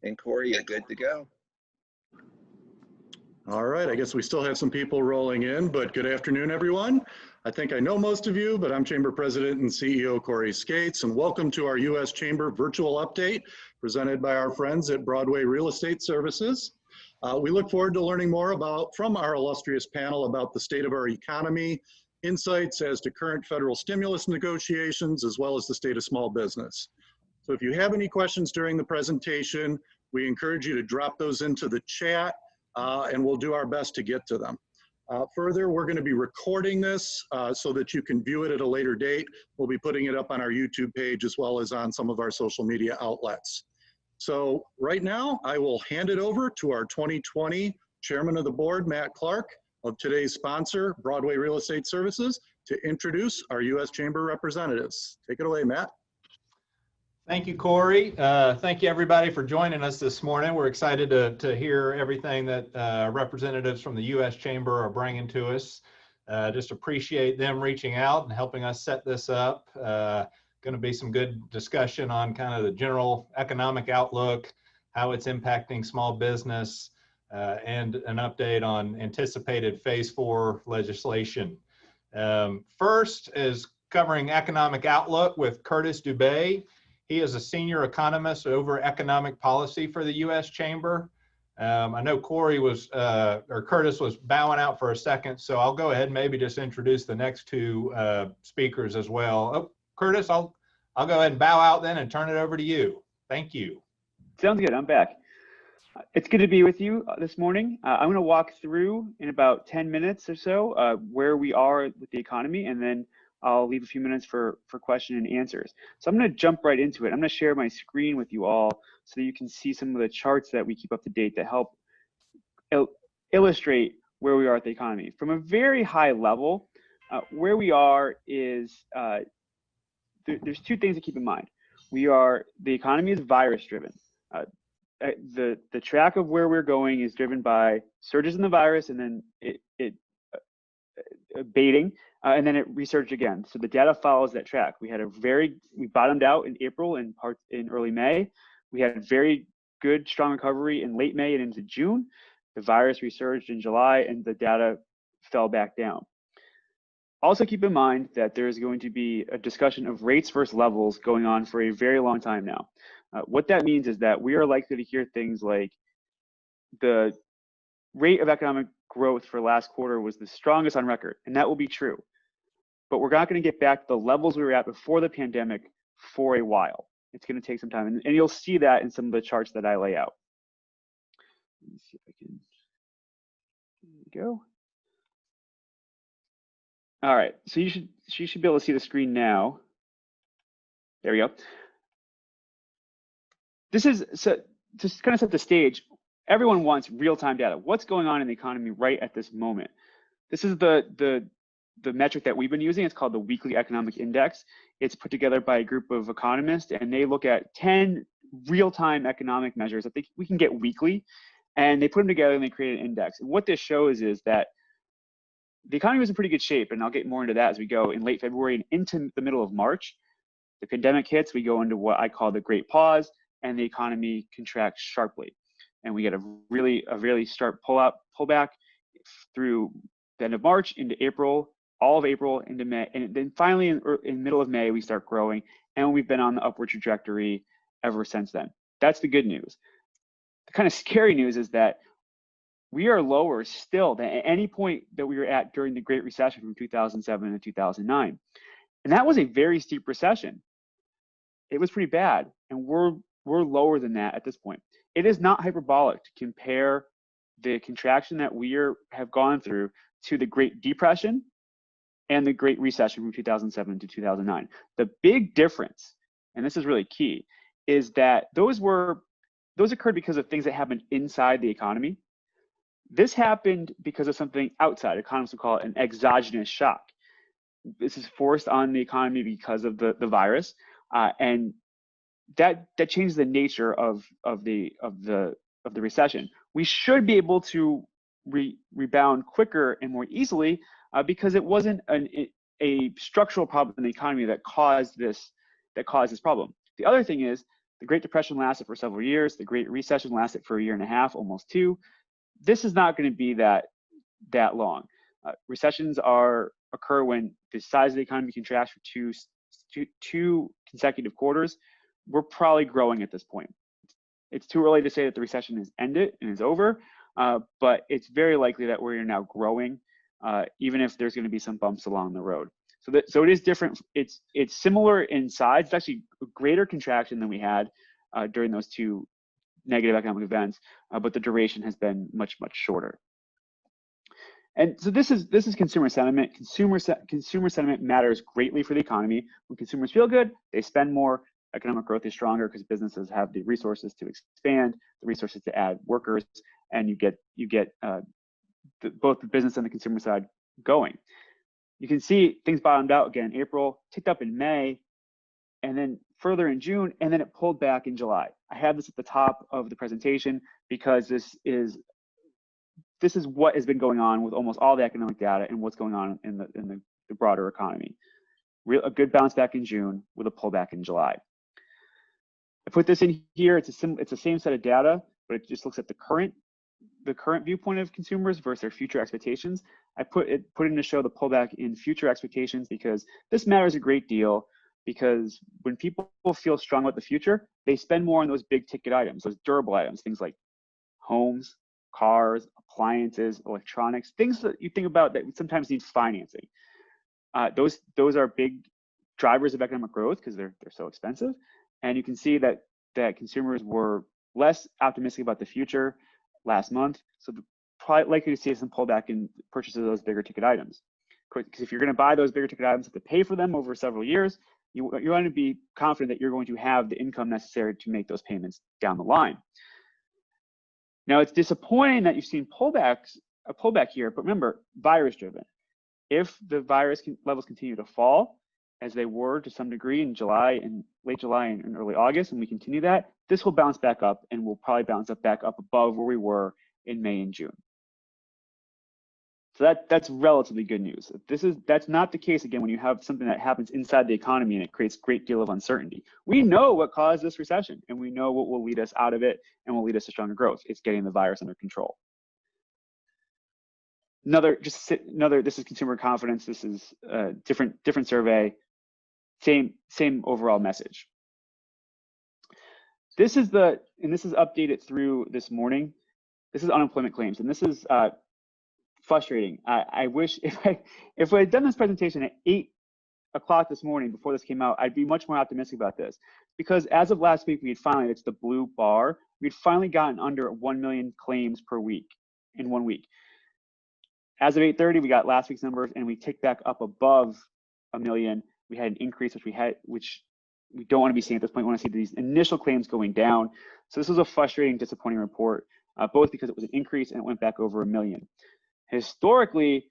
And Corey, you're good to go. All right, I guess we still have some people rolling in, but good afternoon, everyone. I think I know most of you, but I'm Chamber President and CEO Corey Skates, and welcome to our U.S. Chamber virtual update presented by our friends at Broadway Real Estate Services. We look forward to learning more from our illustrious panel about the state of our economy, insights as to current federal stimulus negotiations, as well as the state of small business. So if you have any questions during the presentation, we encourage you to drop those into the chat. And we'll do our best to get to them. Further, we're going to be recording this so that you can view it at a later date. We'll be putting it up on our YouTube page as well as on some of our social media outlets. So right now, I will hand it over to our 2020 Chairman of the Board, Matt Clark, of today's sponsor, Broadway Real Estate Services, to introduce our U.S. Chamber representatives. Take it away, Matt. Thank you, Corey. Thank you, everybody, for joining us this morning. We're excited to hear everything that representatives from the U.S. Chamber are bringing to us. Just appreciate them reaching out and helping us set this up. Going to be some good discussion on kind of the general economic outlook, how it's impacting small business, and an update on anticipated Phase 4 legislation. First is covering economic outlook with Curtis Dubé. He is a senior economist over economic policy for the U.S. Chamber. I know Corey or Curtis was bowing out for a second, so I'll go ahead and maybe just introduce the next two speakers as well. Oh, Curtis, I'll go ahead and bow out then and turn it over to you. Thank you. Sounds good. I'm back. It's good to be with you this morning. I'm going to walk through in about 10 minutes or so where we are with the economy, and then I'll leave a few minutes for question and answers. So I'm going to jump right into it. I'm going to share my screen with you all so that you can see some of the charts that we keep up to date that help illustrate where we are at the economy. From a very high level, where we are is, there's two things to keep in mind. The economy is virus driven. The track of where we're going is driven by surges in the virus and then it abating. And then it resurged again. So the data follows that track. We bottomed out in April and in early May. We had a very good, strong recovery in late May and into June. The virus resurged in July and the data fell back down. Also keep in mind that there is going to be a discussion of rates versus levels going on for a very long time now. What that means is that we are likely to hear things like the rate of economic growth for last quarter was the strongest on record, and that will be true. But we're not going to get back to the levels we were at before the pandemic for a while. It's going to take some time, and you'll see that in some of the charts that I lay out. Let me see if I can. There we go. All right, so you should be able to see the screen now. There we go. This is so just kind of set the stage. Everyone wants real-time data. What's going on in the economy right at this moment? This is the metric that we've been using. It's called the Weekly Economic Index. It's put together by a group of economists, and they look at 10 real-time economic measures that we can get weekly, and they put them together and they create an index. And what this shows is that the economy was in pretty good shape, and I'll get more into that as we go in late February and into the middle of March. The pandemic hits, we go into what I call the Great Pause, and the economy contracts sharply. And we get a really sharp pullback through the end of March into April, all of April into May, and then finally in middle of May we start growing, and we've been on the upward trajectory ever since then. That's the good news. The kind of scary news is that we are lower still than at any point that we were at during the Great Recession from 2007 to 2009, and that was a very steep recession. It was pretty bad, and we're lower than that at this point. It is not hyperbolic to compare the contraction that we have gone through to the Great Depression and the Great Recession from 2007 to 2009. The big difference, and this is really key, is that those occurred because of things that happened inside the economy. This happened because of something outside. Economists would call it an exogenous shock. This is forced on the economy because of the virus, and that changes the nature of the recession. We should be able to rebound quicker and more easily because it wasn't a structural problem in the economy that caused this problem. The other thing is The Great Depression lasted for several years. The Great Recession lasted for a year and a half, almost two. This is not going to be that long. Recessions occur when the size of the economy contracts for two consecutive quarters. We're probably growing at this point. It's too early to say that the recession has ended and is over, but it's very likely that we're now growing, even if there's going to be some bumps along the road. So it is different. It's similar in size. It's actually a greater contraction than we had during those two negative economic events, but the duration has been much shorter. And so this is consumer sentiment. Consumer sentiment matters greatly for the economy. When consumers feel good, they spend more. Economic growth is stronger because businesses have the resources to expand, the resources to add workers, and you get both the business and the consumer side going. You can see things bottomed out again in April, ticked up in May, and then further in June, and then it pulled back in July. I have this at the top of the presentation because this is what has been going on with almost all the economic data and what's going on in the broader economy. A good bounce back in June with a pullback in July. I put this in here. It's the same set of data, but it just looks at the current viewpoint of consumers versus their future expectations. I put in to show the pullback in future expectations because this matters a great deal, because when people feel strong about the future, they spend more on those big ticket items, those durable items, things like homes, cars, appliances, electronics, things that you think about that sometimes need financing. Those are big drivers of economic growth because they're so expensive. And you can see that consumers were less optimistic about the future last month. So they're probably likely to see some pullback in purchases of those bigger ticket items. Because if you're going to buy those bigger ticket items, you have to pay for them over several years. You want to be confident that you're going to have the income necessary to make those payments down the line. Now, it's disappointing that you've seen a pullback here, but remember, virus driven. If the virus levels continue to fall, as they were to some degree in late July and early August, and we continue that, this will bounce back up and will probably bounce back up above where we were in May and June. So that's relatively good news. That's not the case again when you have something that happens inside the economy and it creates a great deal of uncertainty. We know what caused this recession, and we know what will lead us out of it and will lead us to stronger growth. It's getting the virus under control. This is consumer confidence. This is a different survey. Same overall message. This is updated through this morning. This is unemployment claims, and this is frustrating. I wish if I had done this presentation at 8 o'clock this morning before this came out, I'd be much more optimistic about this, because as of last week, it's the blue bar. We'd finally gotten under 1 million claims per week in 1 week. As of 8:30, we got last week's numbers, and we ticked back up above 1 million. We had an increase, which we don't want to be seeing at this point. We want to see these initial claims going down. So this was a frustrating, disappointing report, both because it was an increase and it went back over 1 million. Historically,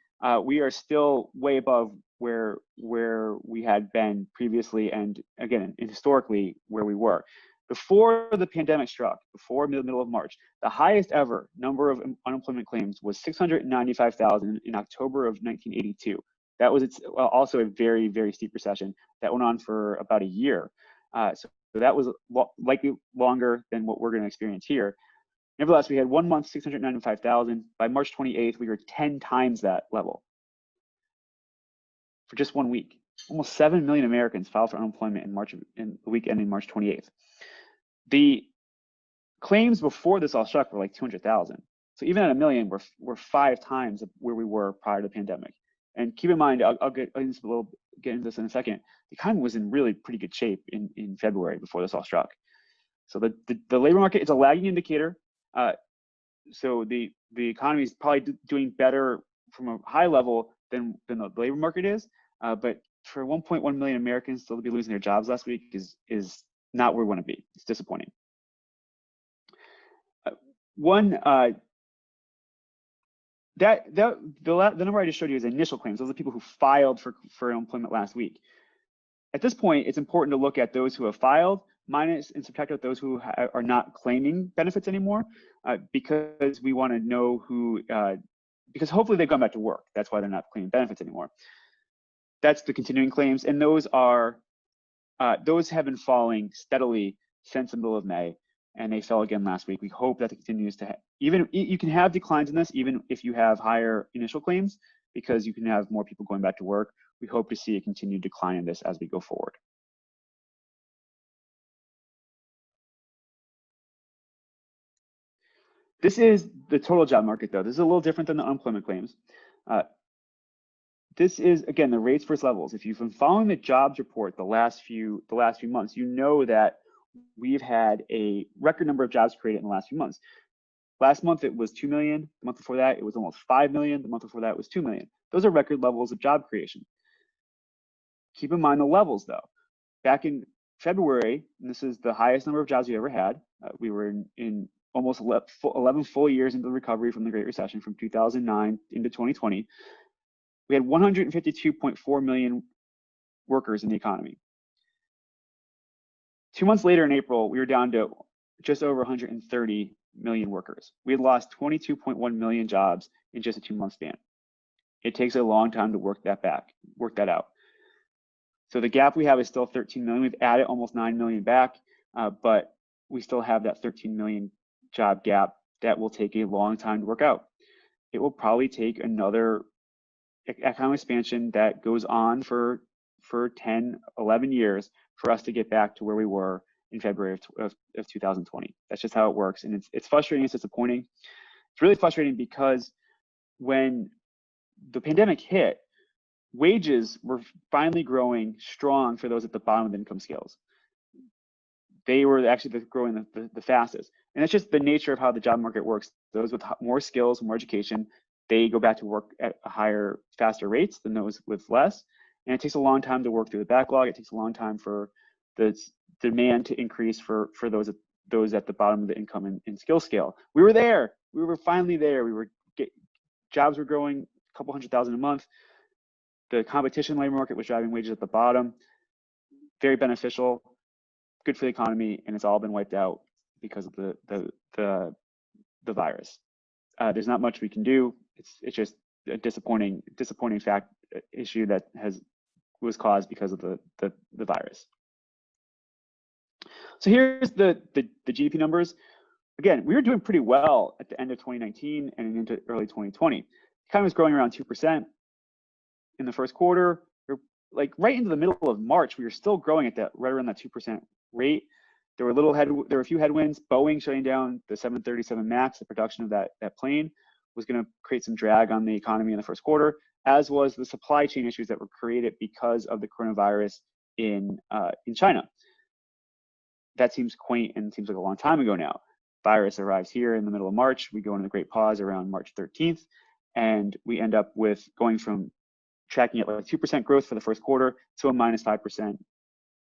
we are still way above where we had been previously, and again, historically where we were. Before the pandemic struck, before the middle of March, the highest ever number of unemployment claims was 695,000 in October of 1982. That was also a very, very steep recession that went on for about a year. So that was likely longer than what we're going to experience here. Nevertheless, we had 1 month, 695,000. By March 28th, we were 10 times that level for just 1 week. Almost 7 million Americans filed for unemployment in the week ending March 28th. The claims before this all struck were like 200,000. So even at 1 million, we're 5 times where we were prior to the pandemic. And keep in mind, I'll get into this in a second. The economy was in really pretty good shape in February before this all struck. So the labor market is a lagging indicator. So the economy is probably doing better from a high level than the labor market is. But for 1.1 million Americans still to be losing their jobs last week is not where we want to be. It's disappointing. The number I just showed you is initial claims. Those are people who filed for unemployment last week. At this point, it's important to look at those who have filed minus and subtract out those who are not claiming benefits anymore, because we want to know because hopefully they've gone back to work. That's why they're not claiming benefits anymore. That's the continuing claims, and those have been falling steadily since the middle of May, and they fell again last week. We hope that it continues to, even you can have declines in this even if you have higher initial claims, because you can have more people going back to work. We hope to see a continued decline in this as we go forward. This is the total job market, though. This is a little different than the unemployment claims. This is, again, the rates versus levels. If you've been following the jobs report the last few months, you know that we've had a record number of jobs created in the last few months. Last month, it was 2 million. The month before that, it was almost 5 million. The month before that, it was 2 million. Those are record levels of job creation. Keep in mind the levels, though. Back in February, and this is the highest number of jobs we ever had. We were in almost 11 full years into the recovery from the Great Recession from 2009 into 2020. We had 152.4 million workers in the economy. 2 months later in April, we were down to just over 130 million workers. We had lost 22.1 million jobs in just a 2-month span. It takes a long time to work that out. So the gap we have is still 13 million. We've added almost 9 million back, but we still have that 13 million job gap that will take a long time to work out. It will probably take another economic expansion that goes on for 10, 11 years for us to get back to where we were in February of 2020. That's just how it works. And it's frustrating, it's disappointing. It's really frustrating because when the pandemic hit, wages were finally growing strong for those at the bottom of the income scales. They were actually growing the fastest. And that's just the nature of how the job market works. Those with more skills, more education, they go back to work at a higher, faster rates than those with less. And it takes a long time to work through the backlog. It takes a long time for the demand to increase for those at the bottom of the income and skill scale. We were there. We were finally there. Jobs were growing a couple 100,000 a month. The competition labor market was driving wages at the bottom. Very beneficial, good for the economy, and it's all been wiped out because of the virus. There's not much we can do. It's just a disappointing issue that was caused because of the virus. So here's the GDP numbers. Again, we were doing pretty well at the end of 2019 and into early 2020. The economy was growing around 2%. In the first quarter, we're like right into the middle of March, we were still growing at that right around that 2% rate. There were a few headwinds. Boeing shutting down the 737 MAX, the production of that plane, was going to create some drag on the economy in the first quarter, as was the supply chain issues that were created because of the coronavirus in China. That seems quaint and seems like a long time ago now. Virus arrives here in the middle of March. We go into the Great Pause around March 13th, and we end up with going from tracking at like 2% growth for the first quarter to a minus 5%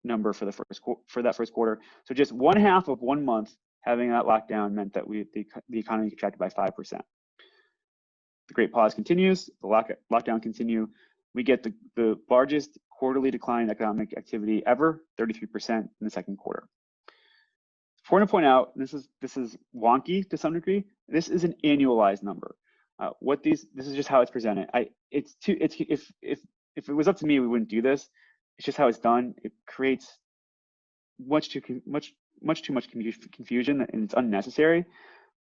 number for that first quarter. So just 1/2 of 1 month having that lockdown meant that the economy contracted by 5%. The Great Pause continues, the lockdown continue. We get the largest quarterly decline in economic activity ever, 33% in the second quarter. Important to point out, this is wonky to some degree. This is an annualized number. This is just how it's presented. If it was up to me, we wouldn't do this. It's just how it's done. It creates much too much confusion, and it's unnecessary.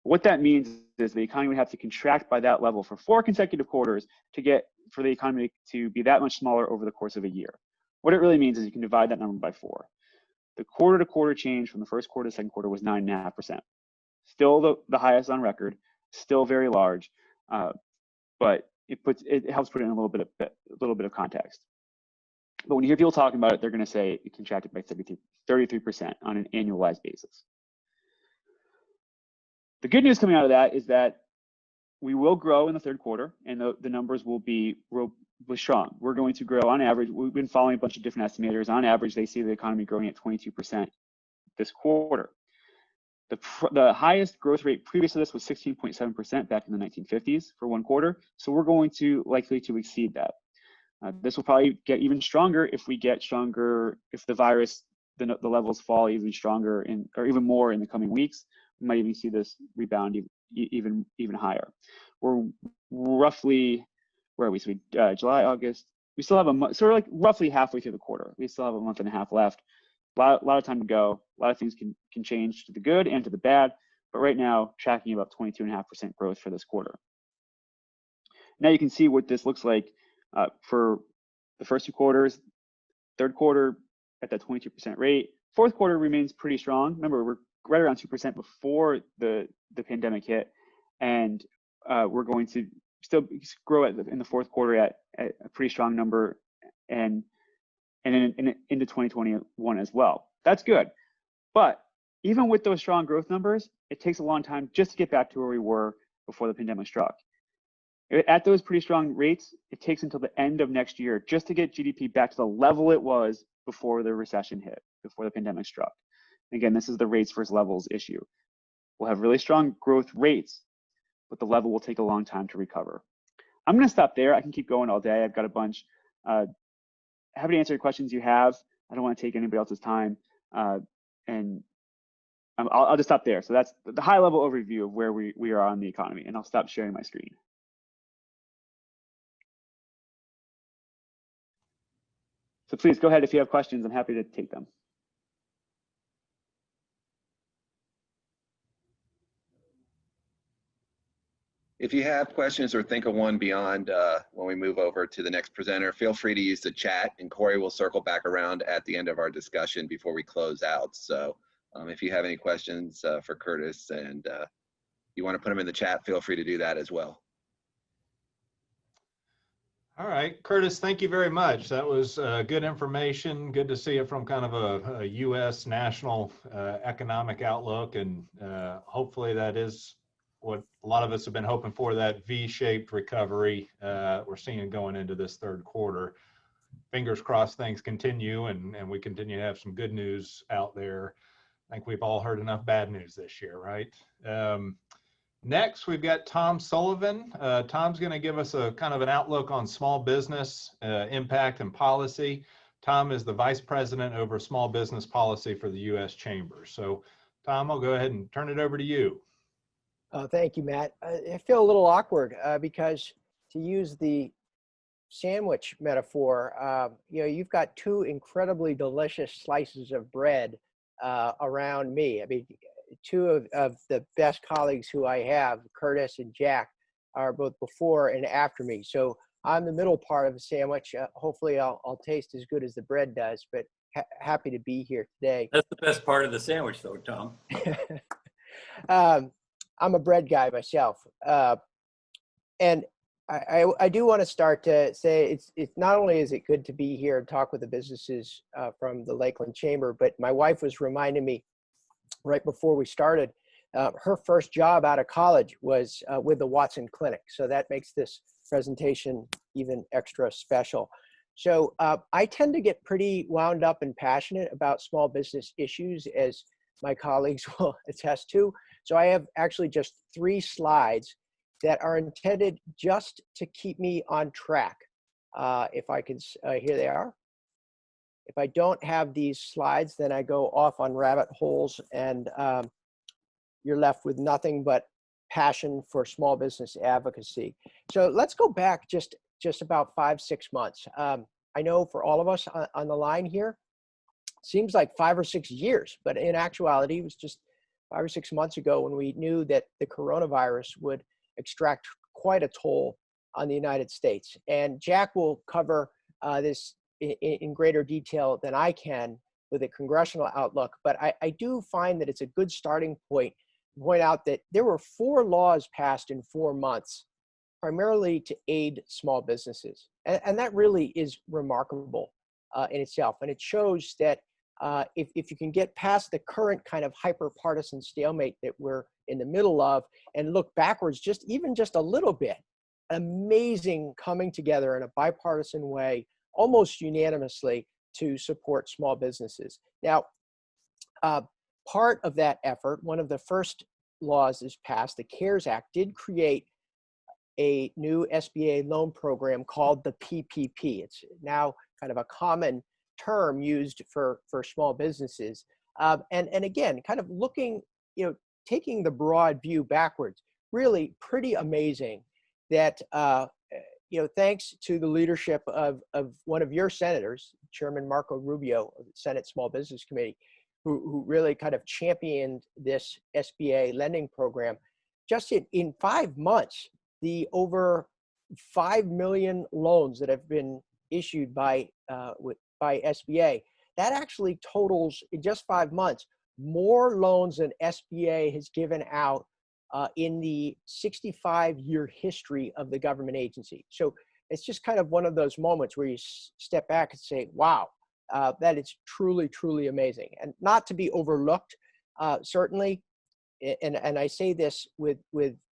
What that means is the economy would have to contract by that level for 4 consecutive quarters for the economy to be that much smaller over the course of a year. What it really means is you can divide that number by 4. The quarter-to-quarter change from the first quarter to second quarter was 9.5%. Still the highest on record, still very large, but it helps put in a little bit of context. But when you hear people talking about it, they're going to say it contracted by 33% on an annualized basis. The good news coming out of that is that we will grow in the third quarter, and the numbers will be strong. We're going to grow on average. We've been following a bunch of different estimators. On average, they see the economy growing at 22% this quarter. The highest growth rate previous to this was 16.7% back in the 1950s for 1 quarter. So we're going to likely to exceed that. This will probably get even stronger if the virus, the levels fall even stronger or even more in the coming weeks. We might even see this rebound even higher. We're roughly, where are we? So July, August. We still have so we're like roughly halfway through the quarter. We still have a month and a half left. lot of time to go. A lot of things can change to the good and to the bad, but right now tracking about 22.5% growth for this quarter. Now you can see what this looks like for the first 2 quarters. Third quarter at that 22% rate. Fourth quarter remains pretty strong. Remember, we're right around 2% before the pandemic hit, and we're going to still grow in the fourth quarter at a pretty strong number, and into 2021 as well. That's good. But even with those strong growth numbers, it takes a long time just to get back to where we were before the pandemic struck. At those pretty strong rates, it takes until the end of next year just to get GDP back to the level it was before the recession hit, before the pandemic struck. Again, this is the rates versus levels issue. We'll have really strong growth rates, but the level will take a long time to recover. I'm going to stop there. I can keep going all day. I've got a bunch. Happy to answer any questions you have. I don't want to take anybody else's time. And I'll just stop there. So that's the high level overview of where we are on the economy, and I'll stop sharing my screen. So please go ahead if you have questions. I'm happy to take them. If you have questions or think of one beyond when we move over to the next presenter, feel free to use the chat, and Corey will circle back around at the end of our discussion before we close out. So if you have any questions for Curtis and you want to put them in the chat, feel free to do that as well. All right, Curtis, thank you very much. That was good information. Good to see it from kind of a U.S. national economic outlook, and hopefully that is what a lot of us have been hoping for, that V-shaped recovery we're seeing going into this third quarter. Fingers crossed things continue and we continue to have some good news out there. I think we've all heard enough bad news this year, right? Next, we've got Tom Sullivan. Tom's going to give us a kind of an outlook on small business impact and policy. Tom is the Vice President over small business policy for the U.S. Chamber. So, Tom, I'll go ahead and turn it over to you. Thank you, Matt. I feel a little awkward because, to use the sandwich metaphor, you've got 2 incredibly delicious slices of bread around me. I mean, 2 of the best colleagues who I have, Curtis and Jack, are both before and after me. So I'm the middle part of the sandwich. Hopefully I'll taste as good as the bread does, but happy to be here today. That's the best part of the sandwich though, Tom. I'm a bread guy myself. And I do want to start to say it's not only is it good to be here and talk with the businesses from the Lakeland Chamber, but my wife was reminding me right before we started, her first job out of college was with the Watson Clinic. So that makes this presentation even extra special. So I tend to get pretty wound up and passionate about small business issues, as my colleagues will attest to. So I have actually just 3 slides that are intended just to keep me on track. If I can, here they are. If I don't have these slides, then I go off on rabbit holes, and you're left with nothing but passion for small business advocacy. So let's go back just about 5-6 months. I know for all of us on the line here, seems like 5 or 6 years, but in actuality, it was just 5 or 6 months ago when we knew that the coronavirus would extract quite a toll on the United States. And Jack will cover this in greater detail than I can with a congressional outlook, but I do find that it's a good starting point to point out that there were 4 laws passed in 4 months, primarily to aid small businesses. And that really is remarkable in itself. And it shows that if you can get past the current kind of hyper-partisan stalemate that we're in the middle of and look backwards even just a little bit, amazing coming together in a bipartisan way, almost unanimously, to support small businesses. Now, part of that effort, one of the first laws is passed, the CARES Act, did create a new SBA loan program called the PPP. It's now kind of a common term used for small businesses. And again, kind of looking, taking the broad view backwards, really pretty amazing that thanks to the leadership of one of your senators, Chairman Marco Rubio of the Senate Small Business Committee, who really kind of championed this SBA lending program. Just in 5 months, the over 5 million loans that have been issued by SBA, that actually totals, in just 5 months, more loans than SBA has given out in the 65-year history of the government agency. So it's just kind of one of those moments where you step back and say, wow, that is truly, truly amazing. And not to be overlooked, certainly, and I say this with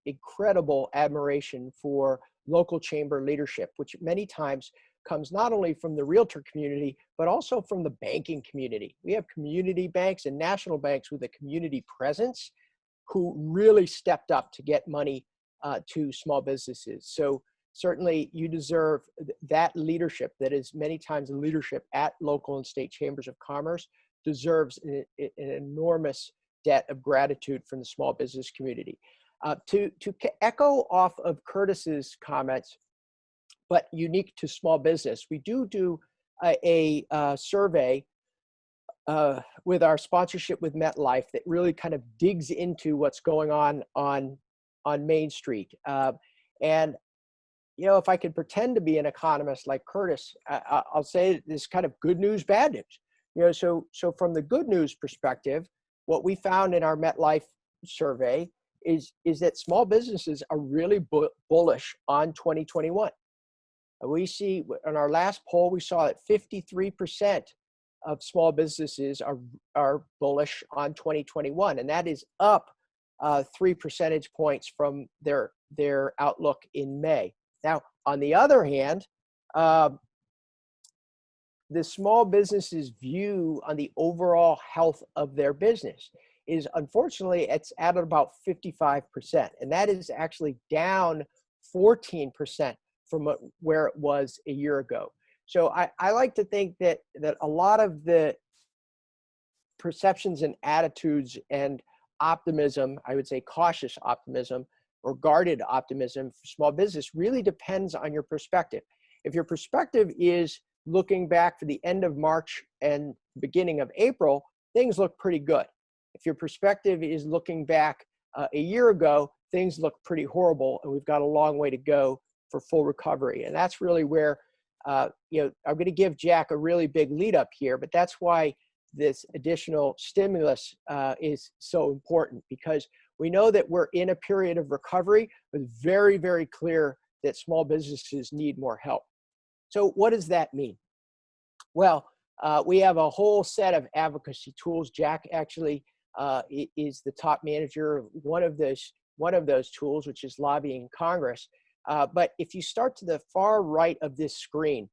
incredible admiration for local chamber leadership, which many times comes not only from the realtor community, but also from the banking community. We have community banks and national banks with a community presence who really stepped up to get money to small businesses. So certainly you deserve that leadership that is many times the leadership at local and state chambers of commerce deserves an enormous debt of gratitude from the small business community. To echo off of Curtis's comments, but unique to small business, we do a survey with our sponsorship with MetLife that really kind of digs into what's going on Main Street. And if I could pretend to be an economist like Curtis, I'll say this kind of good news, bad news. So from the good news perspective, what we found in our MetLife survey is that small businesses are really bullish on 2021. We see in our last poll, we saw that 53% of small businesses are bullish on 2021, and that is up 3 percentage points from their outlook in May. Now, on the other hand, the small businesses' view on the overall health of their business is, unfortunately, it's at about 55%, and that is actually down 14% from where it was a year ago. So I like to think that a lot of the perceptions and attitudes and optimism, I would say cautious optimism or guarded optimism for small business, really depends on your perspective. If your perspective is looking back for the end of March and beginning of April, things look pretty good. If your perspective is looking back a year ago, things look pretty horrible, and we've got a long way to go for full recovery. And that's really where, I'm going to give Jack a really big lead up here, but that's why this additional stimulus is so important, because we know that we're in a period of recovery, but very, very clear that small businesses need more help. So what does that mean? Well, we have a whole set of advocacy tools. Jack actually is the top manager of one of those tools, which is lobbying Congress. But if you start to the far right of this screen,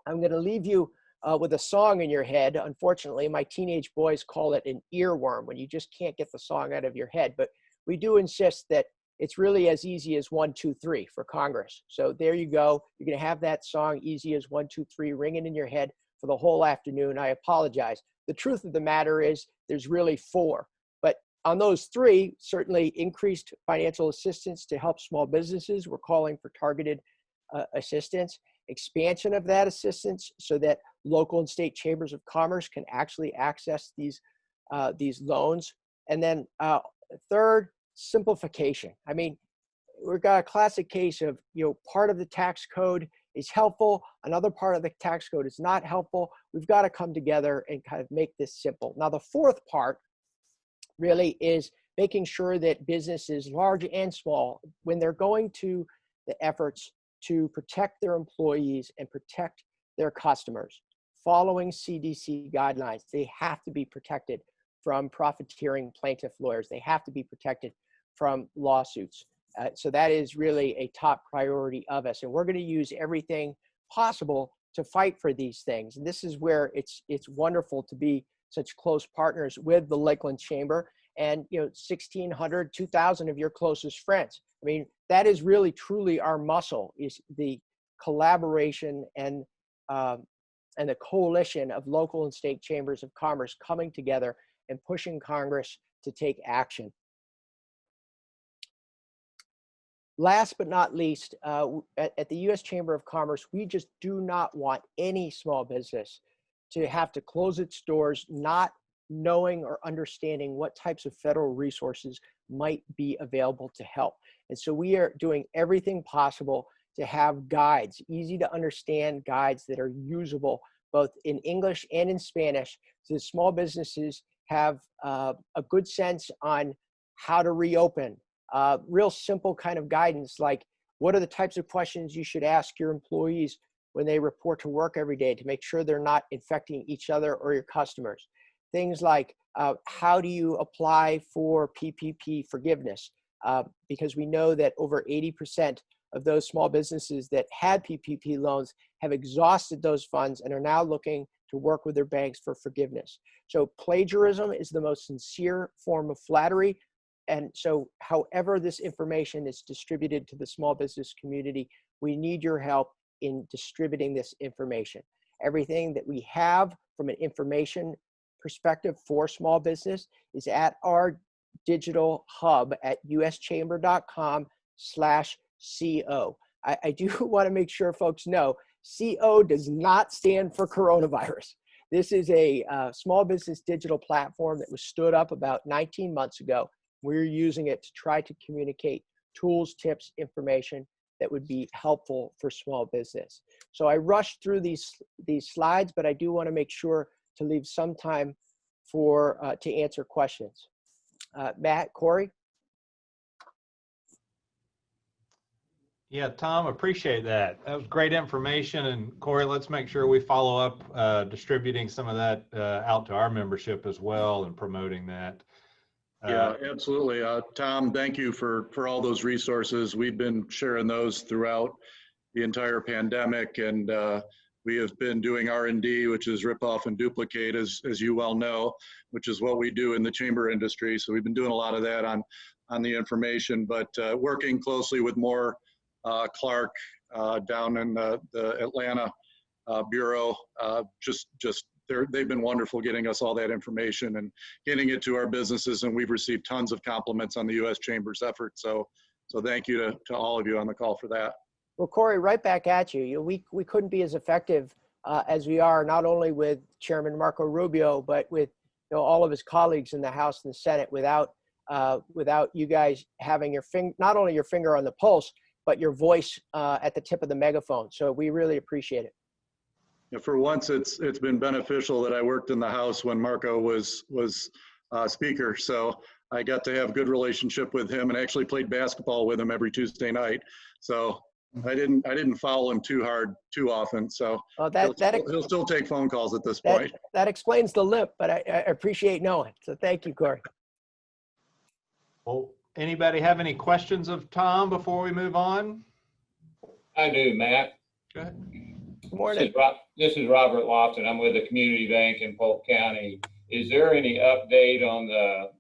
I'm going to leave you with a song in your head. Unfortunately, my teenage boys call it an earworm when you just can't get the song out of your head. But we do insist that it's really as easy as 1, 2, 3 for Congress. So there you go. You're going to have that song easy as 1, 2, 3 ringing in your head for the whole afternoon. I apologize. The truth of the matter is there's really 4. But on those 3, certainly increased financial assistance to help small businesses. We're calling for targeted assistance, expansion of that assistance so that local and state chambers of commerce can actually access these loans. And then third, simplification. I mean, we've got a classic case of, part of the tax code is helpful, another part of the tax code is not helpful. We've got to come together and kind of make this simple. Now, the fourth part really is making sure that businesses, large and small, when they're going to the efforts to protect their employees and protect their customers, following CDC guidelines, they have to be protected from profiteering plaintiff lawyers. They have to be protected from lawsuits. So that is really a top priority of us. And we're going to use everything possible to fight for these things. And this is where it's wonderful to be such close partners with the Lakeland Chamber and 1,600, 2,000 of your closest friends. I mean, that is really truly our muscle, is the collaboration and the coalition of local and state chambers of commerce coming together and pushing Congress to take action. Last but not least, at the U.S. Chamber of Commerce, we just do not want any small business to have to close its doors, not knowing or understanding what types of federal resources might be available to help. And so we are doing everything possible to have guides, easy to understand guides that are usable both in English and in Spanish, so that small businesses have a good sense on how to reopen. Real simple kind of guidance, like what are the types of questions you should ask your employees when they report to work every day to make sure they're not infecting each other or your customers. Things like how do you apply for PPP forgiveness? Because we know that over 80% of those small businesses that had PPP loans have exhausted those funds and are now looking to work with their banks for forgiveness. So plagiarism is the most sincere form of flattery. And so however this information is distributed to the small business community, we need your help in distributing this information. Everything that we have from an information perspective for small business is at our digital hub at uschamber.com/CO. I do want to make sure folks know CO does not stand for coronavirus. This is a small business digital platform that was stood up about 19 months ago. We're using it to try to communicate tools, tips, information that would be helpful for small business. So I rushed through these slides, but I do want to make sure to leave some time for to answer questions. Matt, Corey? Yeah, Tom, appreciate that. That was great information. And Corey, let's make sure we follow up distributing some of that out to our membership as well and promoting that. Yeah, absolutely. Tom, thank you for all those resources. We've been sharing those throughout the entire pandemic, and we have been doing R&D, which is rip off and duplicate, as you well know, which is what we do in the chamber industry. So we've been doing a lot of that on the information, but working closely with more Clark down in the Atlanta Bureau, they've been wonderful getting us all that information and getting it to our businesses, and we've received tons of compliments on the U.S. Chamber's effort. So thank you to all of you on the call for that. Well, Corey, right back at you. We couldn't be as effective as we are, not only with Chairman Marco Rubio, but with all of his colleagues in the House and the Senate without you guys having your not only your finger on the pulse, but your voice at the tip of the megaphone. So we really appreciate it. For once, it's been beneficial that I worked in the House when Marco was Speaker, so I got to have a good relationship with him and actually played basketball with him every Tuesday night. So I didn't foul him too hard too often. So he'll still take phone calls at this point. That explains the limp, but I appreciate knowing. So thank you, Corey. Well, anybody have any questions of Tom before we move on? I do, Matt. Go ahead. Good morning. This is Robert Lofton. I'm with the community bank in Polk County. Is there any update on the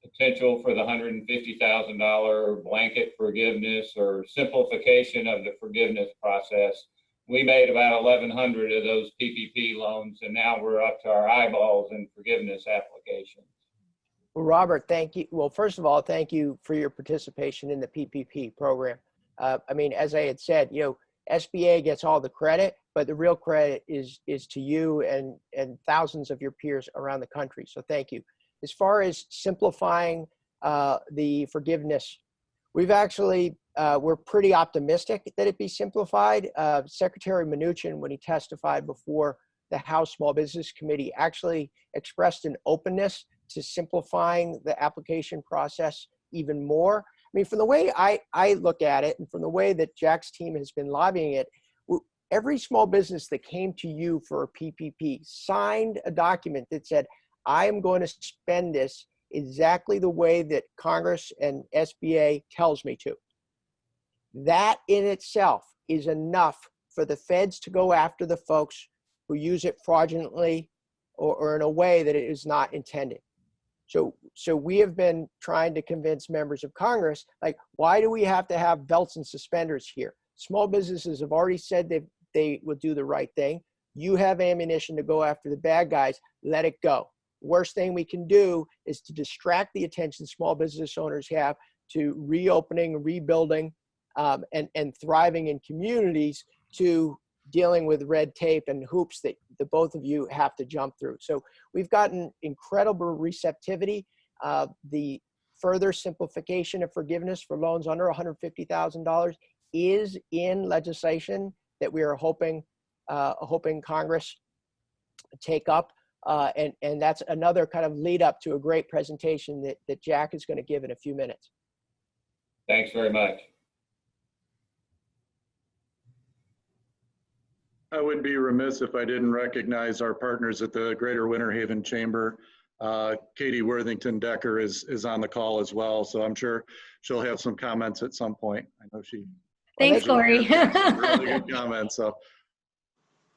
potential for the $150,000 blanket forgiveness or simplification of the forgiveness process? We made about 1,100 of those PPP loans, and now we're up to our eyeballs in forgiveness applications. Well, Robert, thank you. Well, first of all, thank you for your participation in the PPP program. I mean, as I had said, SBA gets all the credit, but the real credit is to you and thousands of your peers around the country. So thank you. As far as simplifying the forgiveness, we've actually, we're pretty optimistic that it be simplified. Secretary Mnuchin, when he testified before the House Small Business Committee, actually expressed an openness to simplifying the application process even more. I mean, from the way I look at it and from the way that Jack's team has been lobbying it, every small business that came to you for a PPP signed a document that said, I am going to spend this exactly the way that Congress and SBA tells me to. That in itself is enough for the feds to go after the folks who use it fraudulently or in a way that it is not intended. So we have been trying to convince members of Congress, like, why do we have to have belts and suspenders here? Small businesses have already said they will do the right thing. You have ammunition to go after the bad guys, let it go. Worst thing we can do is to distract the attention small business owners have to reopening, rebuilding, and thriving in communities to dealing with red tape and hoops that the both of you have to jump through. So we've gotten incredible receptivity. The further simplification of forgiveness for loans under $150,000 is in legislation that we are hoping Congress take up. And that's another kind of lead up to a great presentation that Jack is going to give in a few minutes. Thanks very much. I would be remiss if I didn't recognize our partners at the Greater Winter Haven Chamber. Katie Worthington Decker is on the call as well, so I'm sure she'll have some comments at some point. I know she. Thanks, Corey. Some really good comments. So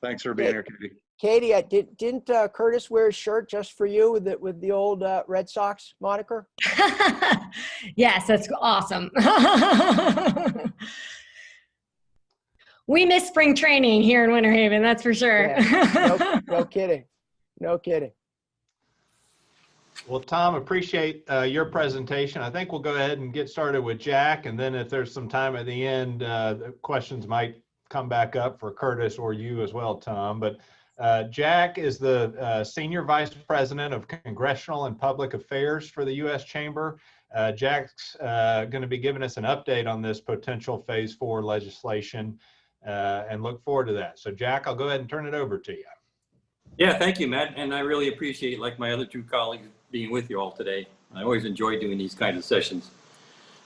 thanks for being here, Katie. Katie, didn't Curtis wear a shirt just for you with the old Red Sox moniker? Yes, that's awesome. We miss spring training here in Winter Haven, that's for sure. Yeah, no kidding. No kidding. Well, Tom, appreciate your presentation. I think we'll go ahead and get started with Jack, and then if there's some time at the end, the questions might come back up for Curtis or you as well, Tom. But Jack is the Senior Vice President of Congressional and Public Affairs for the U.S. Chamber. Jack's going to be giving us an update on this potential Phase 4 legislation, and look forward to that. So Jack, I'll go ahead and turn it over to you. Yeah, thank you, Matt. And I really appreciate, like my other two colleagues, being with you all today. I always enjoy doing these kinds of sessions,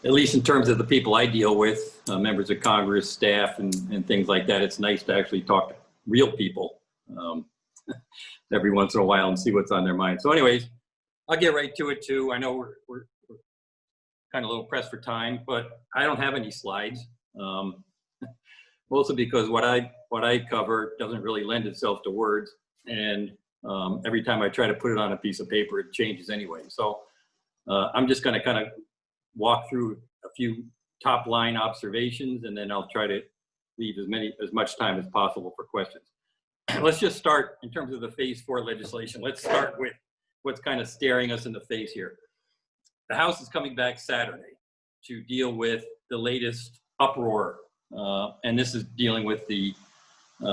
at least in terms of the people I deal with, members of Congress, staff, and things like that. It's nice to actually talk to real people every once in a while and see what's on their mind. So anyways, I'll get right to it too. I know we're kind of a little pressed for time, but I don't have any slides. Mostly because what I cover doesn't really lend itself to words, and every time I try to put it on a piece of paper, it changes anyway. So I'm just going to kind of walk through a few top line observations, and then I'll try to leave as much time as possible for questions. Let's just start in terms of the Phase 4 legislation. Let's start with what's kind of staring us in the face here. The House is coming back Saturday to deal with the latest uproar, and this is dealing with the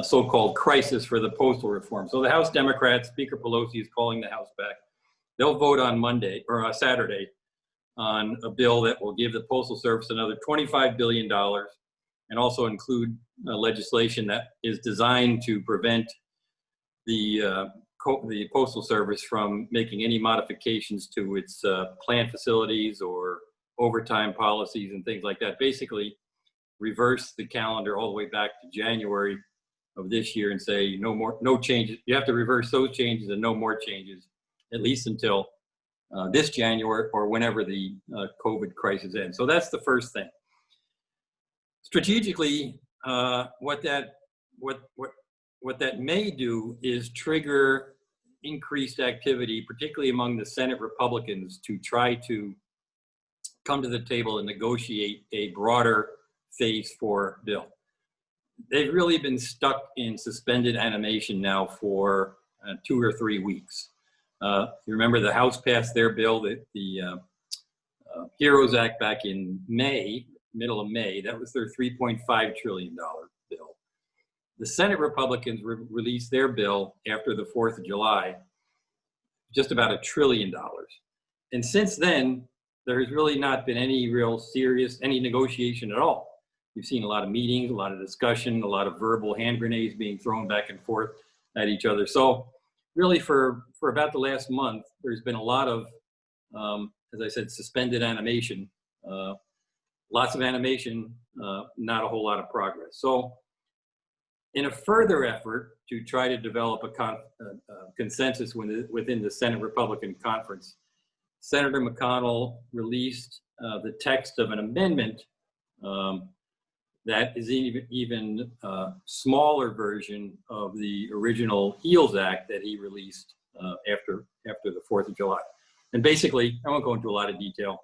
so-called crisis for the postal reform. So the House Democrats, Speaker Pelosi is calling the House back. They'll vote on Monday or Saturday on a bill that will give the Postal Service another $25 billion and also include legislation that is designed to prevent the Postal Service from making any modifications to its plant facilities or overtime policies and things like that. Basically, reverse the calendar all the way back to January of this year and say no changes. You have to reverse those changes and no more changes, at least until this January or whenever the COVID crisis ends. So that's the first thing. Strategically, what that may do is trigger increased activity, particularly among the Senate Republicans, to try to come to the table and negotiate a broader Phase 4 bill. They've really been stuck in suspended animation now for 2 or 3 weeks. You remember the House passed their bill, the HEROES Act, back in May, middle of May. That was their $3.5 trillion bill. The Senate Republicans released their bill after the 4th of July, just about $1 trillion. And since then, there has really not been any real serious, any negotiation at all. You've seen a lot of meetings, a lot of discussion, a lot of verbal hand grenades being thrown back and forth at each other. So really for about the last month, there's been a lot of, as I said, suspended animation, lots of animation, not a whole lot of progress. So in a further effort to try to develop a consensus within the Senate Republican Conference, Senator McConnell released the text of an amendment that is even smaller version of the original HEALS Act that he released after the 4th of July. And basically, I won't go into a lot of detail,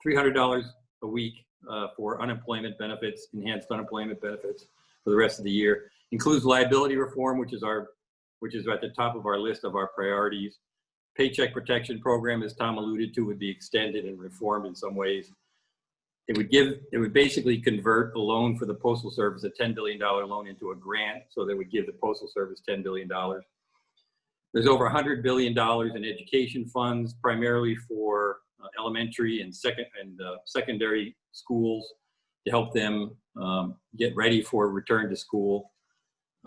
$300 a week for unemployment benefits, enhanced unemployment benefits for the rest of the year. Includes liability reform, which is at the top of our list of our priorities. Paycheck protection program, as Tom alluded to, would be extended and reformed in some ways. it would basically convert a loan for the Postal Service, a $10 billion loan, into a grant. So that would give the Postal Service $10 billion. There's over $100 billion in education funds, primarily for elementary and secondary schools, to help them get ready for return to school.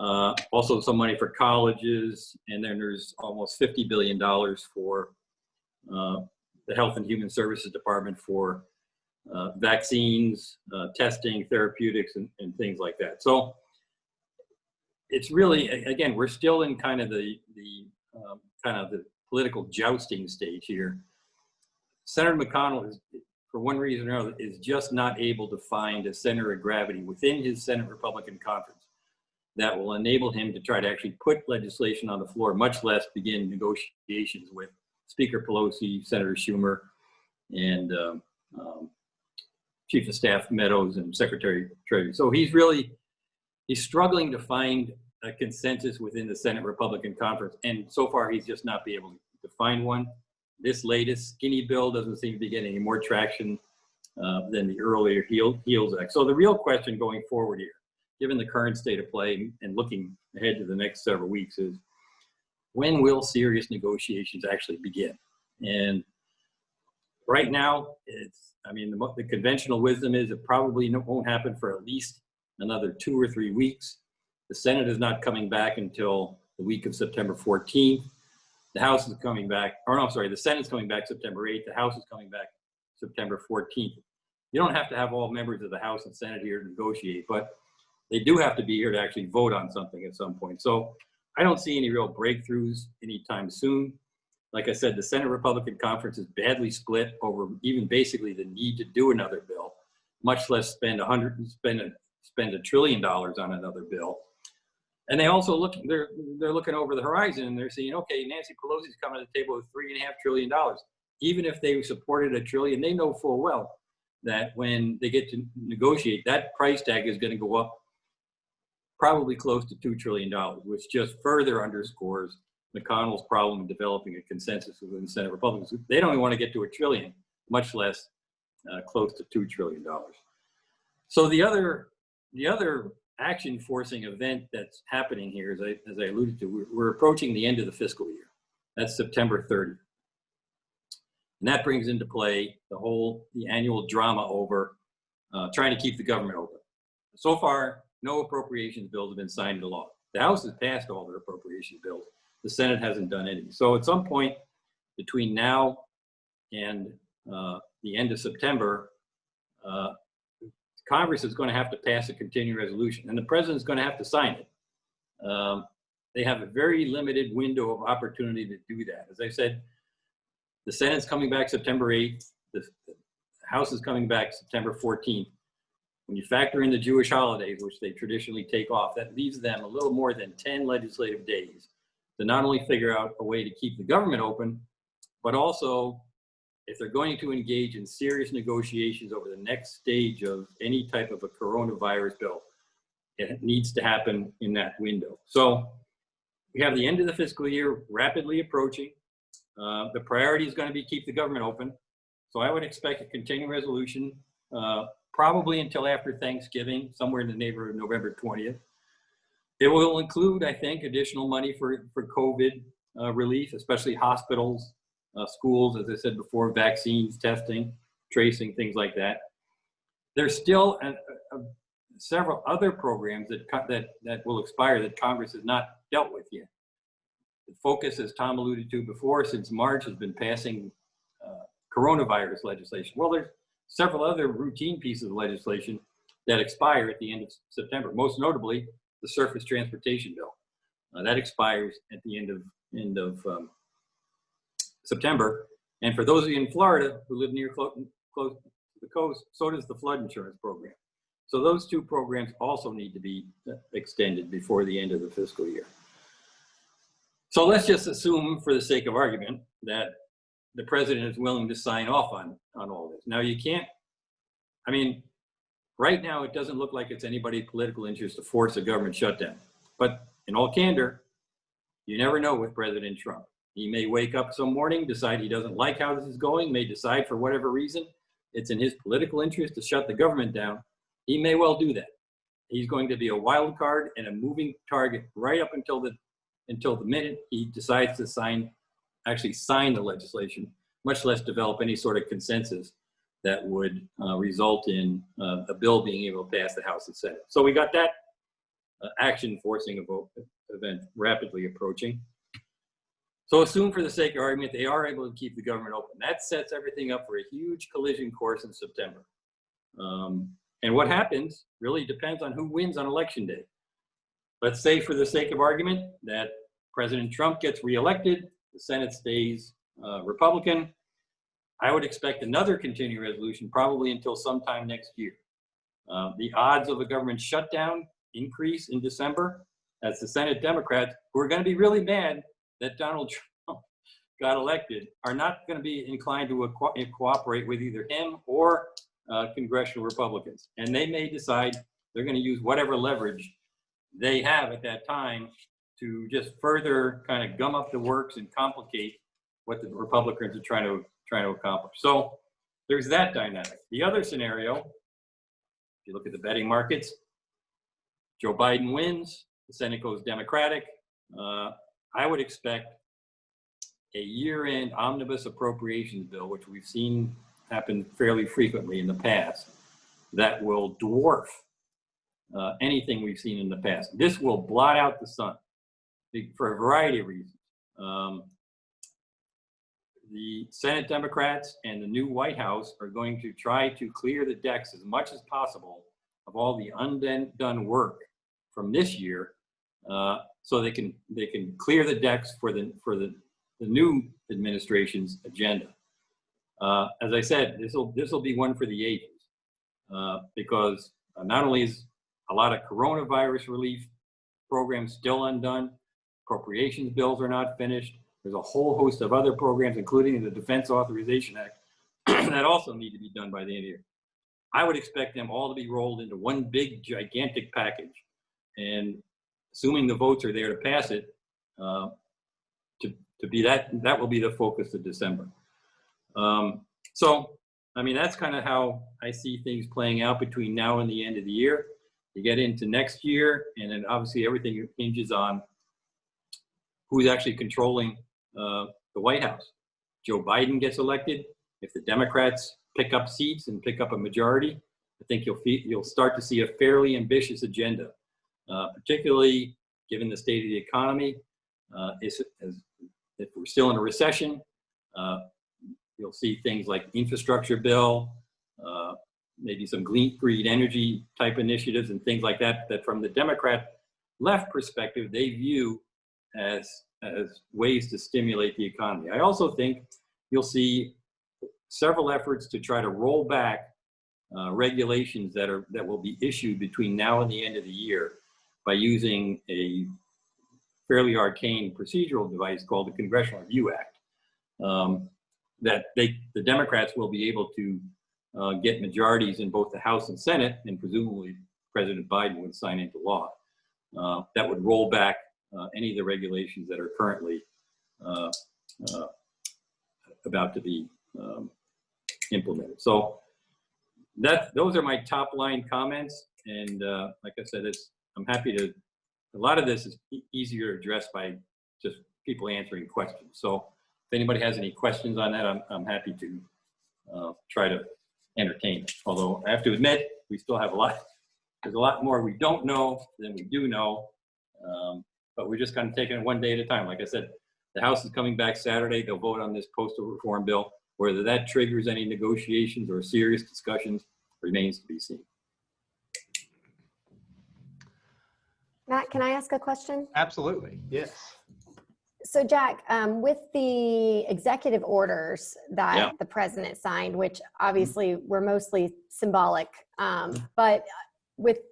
Also some money for colleges, and then there's almost $50 billion for the Health and Human Services Department for vaccines, testing, therapeutics, and things like that. So it's really, again, we're still in kind of the political jousting stage here. Senator McConnell is, for one reason or another, is just not able to find a center of gravity within his Senate Republican conference that will enable him to try to actually put legislation on the floor, much less begin negotiations with Speaker Pelosi, Senator Schumer, and Chief of Staff Meadows and Secretary Treasury. So he's struggling to find a consensus within the Senate Republican conference, and so far he's just not been able to find one. This latest skinny bill doesn't seem to be getting any more traction than the earlier HEALS Act. So the real question going forward here, given the current state of play and looking ahead to the next several weeks, is when will serious negotiations actually begin? And right now, the conventional wisdom is it probably won't happen for at least another 2 or 3 weeks. The Senate is not coming back until the week of September 14th. The House is coming back, the Senate's coming back September 8th. The House is coming back September 14th. You don't have to have all members of the House and Senate here to negotiate, but they do have to be here to actually vote on something at some point. So I don't see any real breakthroughs anytime soon. Like I said, the Senate Republican conference is badly split over even basically the need to do another bill, much less spend $1 trillion on another bill. And they also they're looking over the horizon and they're saying, okay, Nancy Pelosi's coming to the table with $3.5 trillion. Even if they supported $1 trillion, they know full well that when they get to negotiate, that price tag is going to go up probably close to $2 trillion, which just further underscores McConnell's problem in developing a consensus within the Senate Republicans. They don't even want to get to $1 trillion, much less close to $2 trillion. So the other action forcing event that's happening here, as I alluded to, we're approaching the end of the fiscal year. That's September 30th. And that brings into play the annual drama over trying to keep the government open. So far, no appropriations bills have been signed into law. The House has passed all their appropriation bills. The Senate hasn't done anything. So at some point between now and the end of September, Congress is going to have to pass a continuing resolution, and the president's going to have to sign it. They have a very limited window of opportunity to do that. As I said, the Senate's coming back September 8th. The House is coming back September 14th. When you factor in the Jewish holidays, which they traditionally take off, that leaves them a little more than 10 legislative days to not only figure out a way to keep the government open, but also, if they're going to engage in serious negotiations over the next stage of any type of a coronavirus bill, it needs to happen in that window. So we have the end of the fiscal year rapidly approaching. The priority is going to be keep the government open. So I would expect a continuing resolution probably until after Thanksgiving, somewhere in the neighborhood of November 20th. It will include, I think, additional money for COVID relief, especially hospitals, schools, as I said before, vaccines, testing, tracing, things like that. There's still several other programs that will expire that Congress has not dealt with yet. The focus, as Tom alluded to before, since March has been passing coronavirus legislation. Well, there's several other routine pieces of legislation that expire at the end of September, most notably the Surface Transportation Bill. That expires at the end of September. And for those of you in Florida who live near close to the coast, so does the flood insurance program. So those two programs also need to be extended before the end of the fiscal year. So let's just assume, for the sake of argument, that the president is willing to sign off on all this. Now you can't, right now it doesn't look like it's anybody's political interest to force a government shutdown. But in all candor, you never know with President Trump. He may wake up some morning, decide he doesn't like how this is going, may decide for whatever reason it's in his political interest to shut the government down, he may well do that. He's going to be a wild card and a moving target right up until the minute he decides to actually sign the legislation, much less develop any sort of consensus that would result in a bill being able to pass the House and Senate. So we got that action forcing event rapidly approaching. So assume for the sake of argument, they are able to keep the government open. That sets everything up for a huge collision course in September. And what happens really depends on who wins on election day. Let's say for the sake of argument that President Trump gets reelected, the Senate stays Republican. I would expect another continuing resolution probably until sometime next year. The odds of a government shutdown increase in December as the Senate Democrats, who are going to be really mad that Donald Trump got elected, are not going to be inclined to cooperate with either him or congressional Republicans. And they may decide they're going to use whatever leverage they have at that time to just further kind of gum up the works and complicate what the Republicans are trying to accomplish. So there's that dynamic. The other scenario, if you look at the betting markets, Joe Biden wins, the Senate goes Democratic. I would expect a year-end omnibus appropriations bill, which we've seen happen fairly frequently in the past, that will dwarf anything we've seen in the past. This will blot out the sun for a variety of reasons. The Senate Democrats and the new White House are going to try to clear the decks as much as possible of all the undone work from this year, so they can clear the decks for the new administration's agenda. As I said, this will be one for the ages, because not only is a lot of coronavirus relief programs still undone, appropriations bills are not finished. There's a whole host of other programs, including the Defense Authorization Act, that also need to be done by the end of the year. I would expect them all to be rolled into one big, gigantic package. And assuming the votes are there to pass it, to be that will be the focus of December. So, I mean, that's kind of how I see things playing out between now and the end of the year. You get into next year, and then obviously everything hinges on who's actually controlling the White House. Joe Biden gets elected. If the Democrats pick up seats and pick up a majority, I think you'll start to see a fairly ambitious agenda, particularly given the state of the economy. If we're still in a recession, you'll see things like infrastructure bill, maybe some green energy type initiatives and things like that, that from the Democrat left perspective, they view as ways to stimulate the economy. I also think you'll see several efforts to try to roll back regulations that will be issued between now and the end of the year by using a fairly arcane procedural device called the Congressional Review Act, that the Democrats will be able to get majorities in both the House and Senate, and presumably President Biden would sign into law, that would roll back any of the regulations that are currently about to be implemented. So those are my top line comments. And like I said, I'm happy to, a lot of this is easier to address by just people answering questions. So if anybody has any questions on that, I'm happy to try to entertain it. Although I have to admit, we still have there's a lot more we don't know than we do know. But we're just kind of taking it one day at a time. Like I said, the House is coming back Saturday. They'll vote on this postal reform bill. Whether that triggers any negotiations or serious discussions remains to be seen. Matt, can I ask a question? Absolutely, yes. So Jack, with the executive orders that the president signed, which obviously were mostly symbolic, but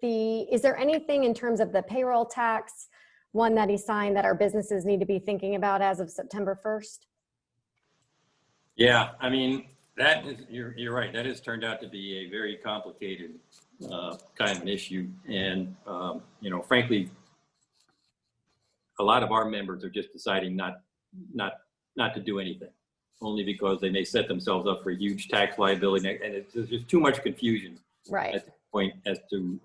is there anything in terms of the payroll tax one that he signed that our businesses need to be thinking about as of September 1st? Yeah, I mean, you're right. That has turned out to be a very complicated kind of an issue. And, frankly, a lot of our members are just deciding not to do anything. only because they may set themselves up for a huge tax liability, and there's just too much confusion Right. at this point as to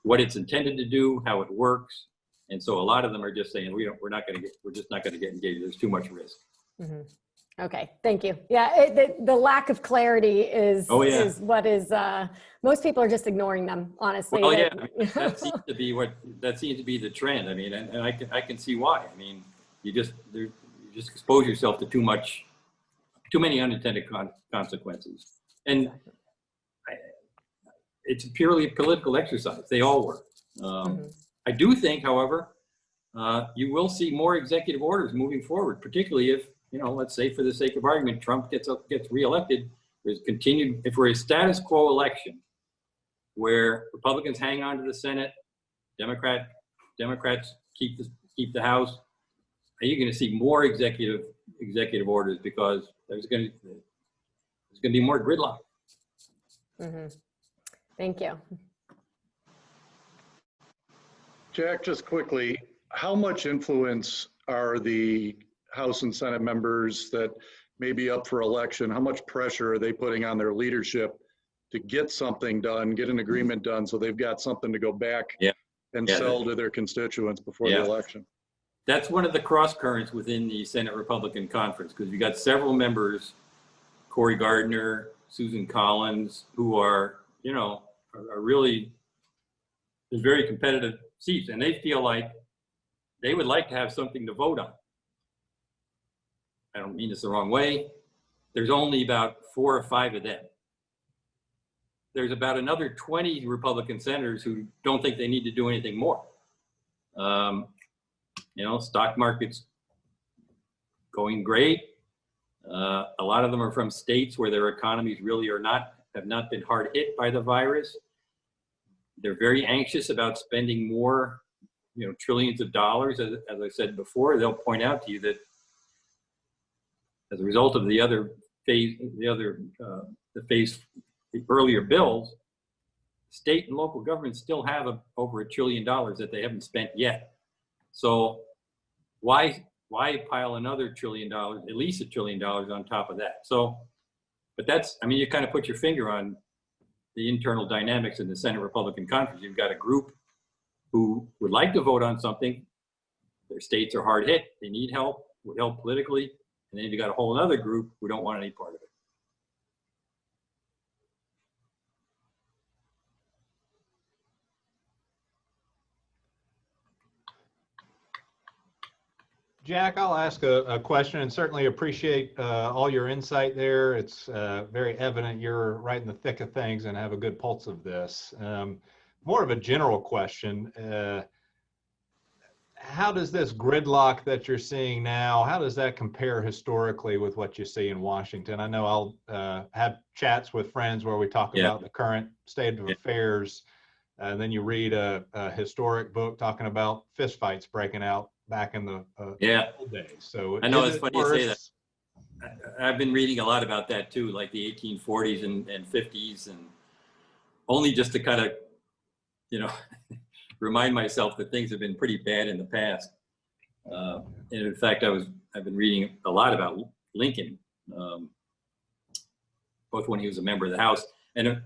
what it's intended to do, how it works, and so a lot of them are just saying we're just not going to get engaged. There's too much risk. Mm-hmm. Okay, thank you. Yeah, the lack of clarity is what is most people are just ignoring them, honestly. Well, that seems to be the trend. I mean, and I can see why. I mean, you just expose yourself to too many unintended consequences, and it's purely a political exercise. They all work. I do think, however, you will see more executive orders moving forward, particularly if, let's say for the sake of argument, Trump gets reelected. If we're a status quo election where Republicans hang on to the Senate, Democrats keep the House, are you going to see more executive orders because there's going to be more gridlock. Thank you. Jack, just quickly, how much influence are the House and Senate members that may be up for election? How much pressure are they putting on their leadership to get something done, get an agreement done, so they've got something to go back and sell to their constituents before the election? That's one of the cross currents within the Senate Republican Conference, because you got several members, Cory Gardner, Susan Collins, who are really in very competitive seats, and they feel like they would like to have something to vote on. I don't mean this the wrong way. There's only about 4 or 5 of them. There's about another 20 Republican senators who don't think they need to do anything more. Stock market's going great. A lot of them are from states where their economies really have not been hard hit by the virus. They're very anxious about spending more, trillions of dollars. As I said before, they'll point out to you that as a result of the earlier bills, state and local governments still have over $1 trillion that they haven't spent yet. So why pile another $1 trillion, at least $1 trillion on top of that? So, but you kind of put your finger on the internal dynamics in the Senate Republican Conference. You've got a group who would like to vote on something. Their states are hard hit. They need help, would help politically. And then you've got a whole other group who don't want any part of it. Jack, I'll ask a question, and certainly appreciate all your insight there. It's very evident you're right in the thick of things and have a good pulse of this. More of a general question. How does this gridlock that you're seeing now, how does that compare historically with what you see in Washington? I know I'll have chats with friends where we talk about the current state of affairs, and then you read a historic book talking about fistfights breaking out back in the old days. So I know it's funny you say that. I've been reading a lot about that too, like the 1840s and 50s, and only just to kind of, remind myself that things have been pretty bad in the past. And in fact, I've been reading a lot about Lincoln, both when he was a member of the House, and I'll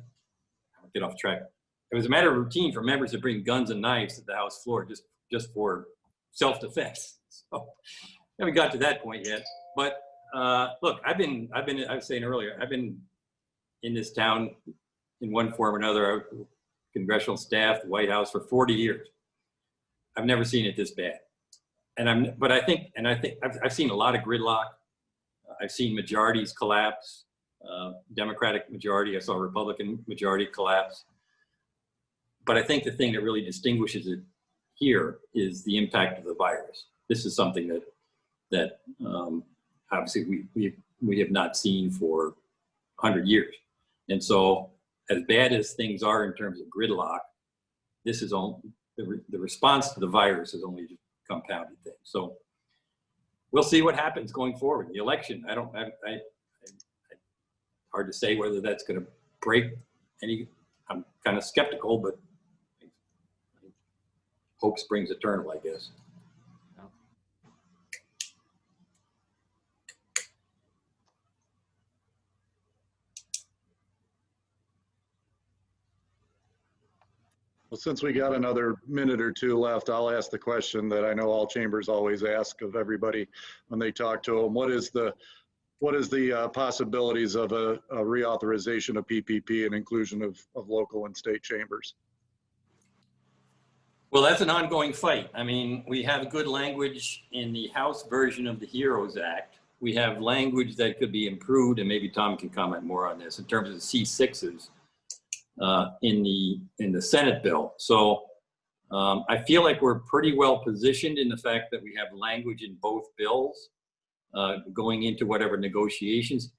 get off track. It was a matter of routine for members to bring guns and knives to the House floor just for self-defense. So I haven't got to that point yet. But look, I was saying earlier, I've been in this town in one form or another, congressional staff, the White House, for 40 years. I've never seen it this bad. But I think I've seen a lot of gridlock. I've seen majorities collapse, Democratic majority. I saw Republican majority collapse. But I think the thing that really distinguishes it here is the impact of the virus. This is something that obviously we have not seen for 100 years. And so, as bad as things are in terms of gridlock, this is the response to the virus has only compounded things. So we'll see what happens going forward. The election, hard to say whether that's going to break any. I'm kind of skeptical, but hope springs eternal, I guess. Well, since we got another minute or two left, I'll ask the question that I know all chambers always ask of everybody when they talk to them. What is the possibilities of a reauthorization of PPP and inclusion of local and state chambers? Well, that's an ongoing fight. I mean, we have good language in the House version of the HEROES Act. We have language that could be improved, and maybe Tom can comment more on this in terms of the C6s in the Senate bill. So I feel like we're pretty well positioned in the fact that we have language in both bills going into whatever negotiations,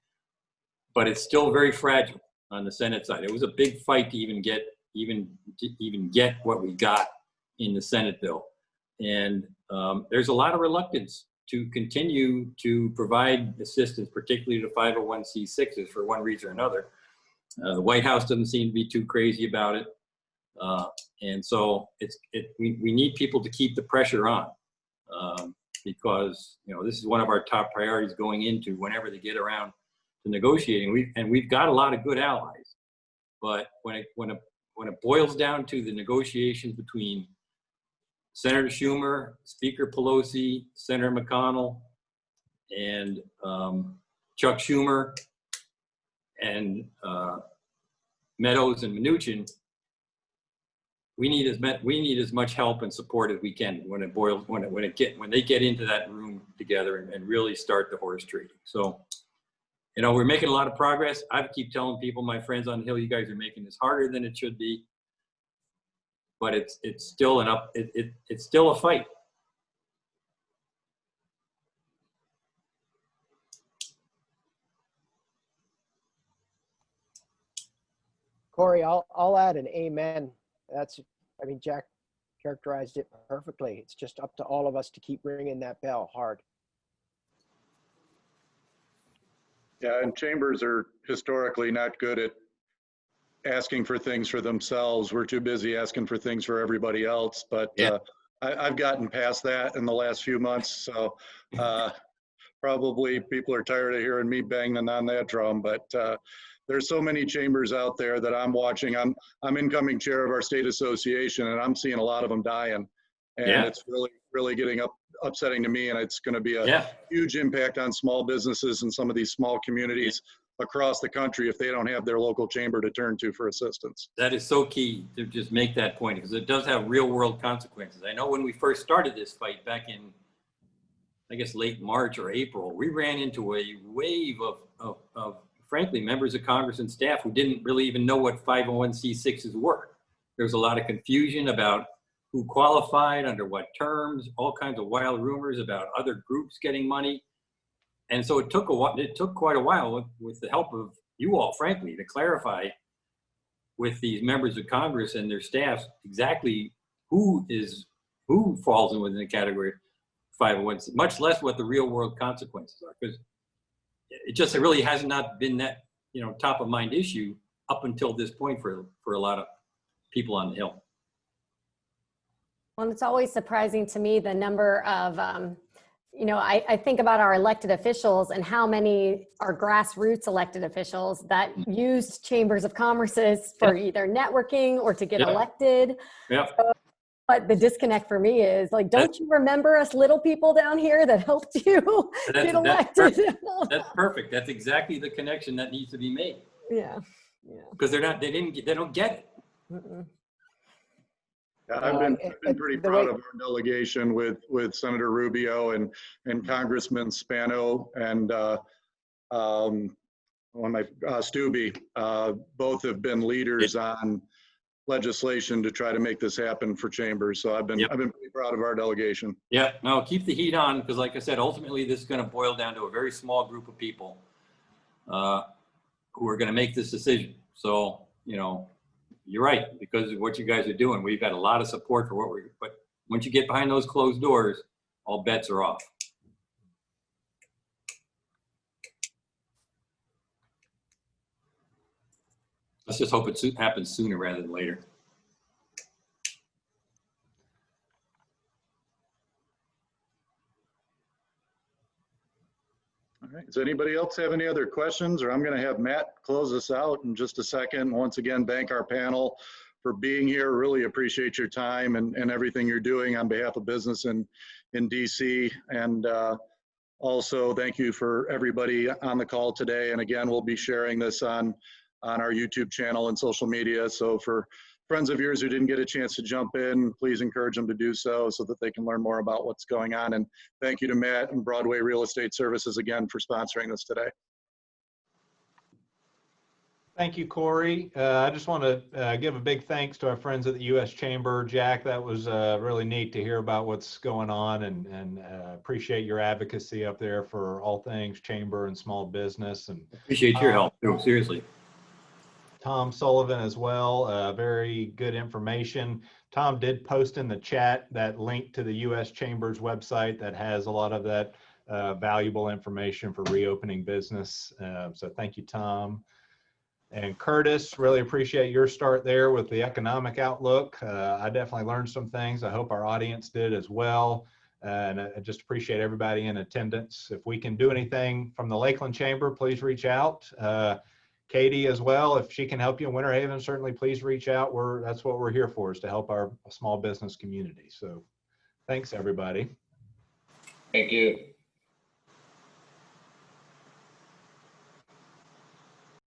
but it's still very fragile on the Senate side. It was a big fight to even get what we got in the Senate bill. And there's a lot of reluctance to continue to provide assistance, particularly to 501c6s for one reason or another. The White House doesn't seem to be too crazy about it. And so we need people to keep the pressure on because, you know, this is one of our top priorities going into whenever they get around to negotiating. We've got a lot of good allies, but when it boils down to the negotiations between Senator Schumer, Speaker Pelosi, Senator McConnell, and Chuck Schumer, and Meadows and Mnuchin, we need as much help and support as we can when they get into that room together and really start the horse trading. So, you know, we're making a lot of progress. I keep telling people, my friends on the Hill, you guys are making this harder than it should be. But it's still it's still a fight. Corey, I'll add an amen. I mean, Jack characterized it perfectly. It's just up to all of us to keep ringing that bell hard. Yeah, and chambers are historically not good at asking for things for themselves. We're too busy asking for things for everybody else. But yeah. I've gotten past that in the last few months. So probably people are tired of hearing me banging on that drum. But there's so many chambers out there that I'm watching. I'm incoming chair of our state association, and I'm seeing a lot of them dying. And it's really getting upsetting to me. And it's going to be a huge impact on small businesses and some of these small communities across the country if they don't have their local chamber to turn to for assistance. That is so key to just make that point, because it does have real world consequences. I know when we first started this fight back in, I guess, late March or April, we ran into a wave of frankly, members of Congress and staff who didn't really even know what 501c6s were. There was a lot of confusion about who qualified, under what terms, all kinds of wild rumors about other groups getting money. And so it took quite a while with the help of you all, frankly, to clarify with these members of Congress and their staffs exactly who falls in within the category 501c, much less what the real world consequences are, because it really has not been that, you know, top of mind issue up until this point for a lot of people on the Hill. Well, it's always surprising to me the number of you know, I think about our elected officials and how many are grassroots elected officials that used chambers of commerces for either networking or to get elected. Yeah. So, but the disconnect for me is like, don't you remember us little people down here that helped you get elected? That's perfect. That's exactly the connection that needs to be made. Yeah. Because they don't get it. Mm-mm. I've been pretty proud of our delegation with Senator Rubio and Congressman Spano and Stubbe. Both have been leaders on legislation to try to make this happen for chambers. So I've been pretty proud of our delegation. Yeah, no, keep the heat on, because like I said, ultimately this is going to boil down to a very small group of people who are going to make this decision. So, you know, you're right, because of what you guys are doing. We've got a lot of support for but once you get behind those closed doors, all bets are off. Let's just hope it happens sooner rather than later. All right. Does anybody else have any other questions? Or I'm going to have Matt close us out in just a second. Once again, thank our panel being here. Really appreciate your time and everything you're doing on behalf of business in DC. And also, thank you for everybody on the call today. And again, we'll be sharing this on our YouTube channel and social media. So for friends of yours who didn't get a chance to jump in, please encourage them to do so that they can learn more about what's going on. And thank you to Matt and Broadway Real Estate Services again for sponsoring this today. Thank you, Corey. I just want to give a big thanks to our friends at the U.S. Chamber. Jack, that was really neat to hear about what's going on, and appreciate your advocacy up there for all things chamber and small business. And appreciate your help too, seriously. Tom Sullivan as well, very good information. Tom did post in the chat that link to the U.S. Chamber's website that has a lot of that valuable information for reopening business. So thank you, Tom. And Curtis, really appreciate your start there with the economic outlook. I definitely learned some things. I hope our audience did as well. And I just appreciate everybody in attendance. If we can do anything from the Lakeland Chamber, please reach out. Katie as well, if she can help you in Winter Haven, certainly please reach out. That's what we're here for, is to help our small business community. So thanks, everybody. Thank you.